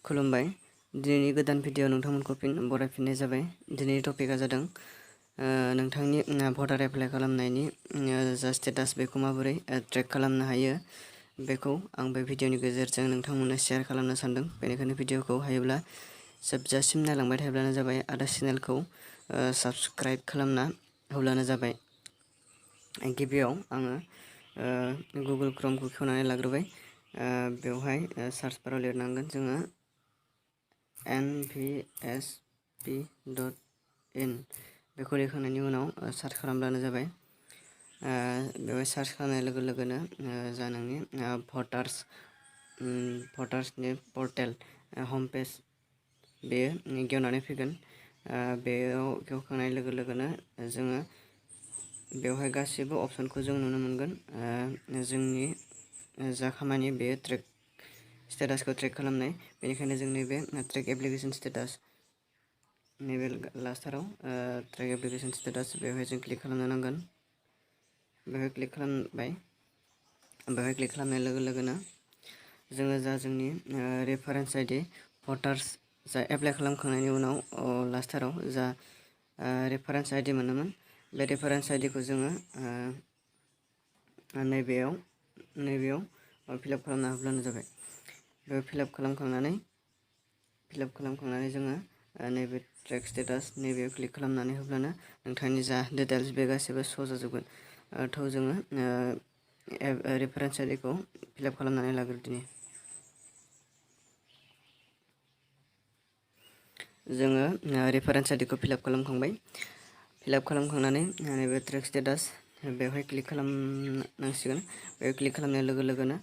खुलुमबाय दिनैनि गोदान भिडिअ नोंथांमोनखौ फिन बरायफिननाय जाबाय। दिनैनि टपिकआ जादों नोंथांनि भटार एप्लाइ खालामनायनि जा स्टेटास बेखौ माबोरै ट्रेक खालामनो हायो बेखौ आं बे भिडिअनि गेजेरजों नोंथांमोननो शेयार खालामनो सानदों। बेनिखायनो भिडिअखौ हायोब्ला जोबजासिम नायलांबाय थायोब्लानो जाबाय आरो चेनेलखौ साबस्क्राइब खालामना होब्लानो जाबाय। गिबियाव आङो गुगोल क्रोमखौ खेवनानै लाग्रोबाय। बेवहाय सार्च बाराव लिरनांगोन जोङो nvsp.in बेखौ लिरखांनायनि उनाव सार्च खालामब्लानो जाबाय। बेवहाय सार्च खालामनाय लोगो लोगोनो जा नोंनि भटार्सनि पर्टेल हम पेज बेयो गेवनानै फैगोन। बेयाव गेवखांनाय लोगो लोगोनो जोङो बेवहाय गासिबो अपसनखौ जों नुनो मोनगोन। जोंनि जा खामानि बेयो ट्रेक स्टेटासखौ ट्रेक खालामनाय, बेनिखायनो जों नैबे ट्रेक एप्लिकेशन स्टेटास नैबे लास्टाराव ट्रेक एप्लिकेशन स्टेटास बेवहाय जों क्लिक खालामनो नांगोन। बेवहाय क्लिक खालामबाय। बेवहाय क्लिक खालामनाय लोगो लोगोनो जोङो जा जोंनि रेफारेन्स आइडि भटार्स जा एप्लाइ खालामखांनायनि उनाव लास्टाराव जा रेफारेन्स आइडि मोनोमोन बे रेफारेन्स आइडिखौ जोङो नैबेयाव फिलआप खालामना होब्लानो जाबाय। बेयाव फिलआप खालामखांनानै जोङो नैबे ट्रेक स्टेटास नैबेयाव क्लिक खालामनानै होब्लानो नोंथांनि जा डिटेल्स बे गासैबो श' जाजोबगोन। जोङो रेफारेन्स आइडिखौ फिलआप खालामनानै लाग्रोदिनि। जोङो रेफारेन्स आइडिखौ फिलआप खालामखांबाय। फिलआप खालामखांनानै नैबे ट्रेक स्टेटास बेवहाय क्लिक खालामनांसिगोन। बेयाव क्लिक खालामनाय लोगो लोगोनो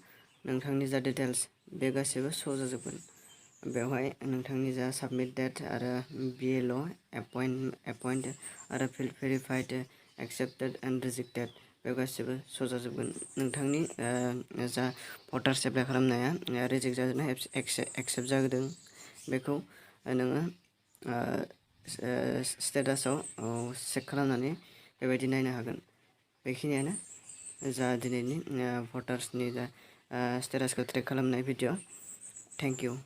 नोंथांनि जा डिटेल्स बे गासैबो श' जाजोबगोन। बेवहाय नोंथांनि जा साबमिट डेट आरो बिएलअ एपइन्ट आरो field verified accepted and rejected बे गासैबो श' जाजोबगोन। नोंथांनि जा भटार्स एप्लाइ खालामनाया रिजेक्ट जादोंना एक्सेप्ट जादों बेखौ नोङो स्टेटासाव चेक खालामनानै बेबायदि नायनो हागोन। बेखिनियानो जा दिनैनि भटार्सनि जा स्टेटासखौ ट्रेक खालामनाय भिडिअ। Thank you.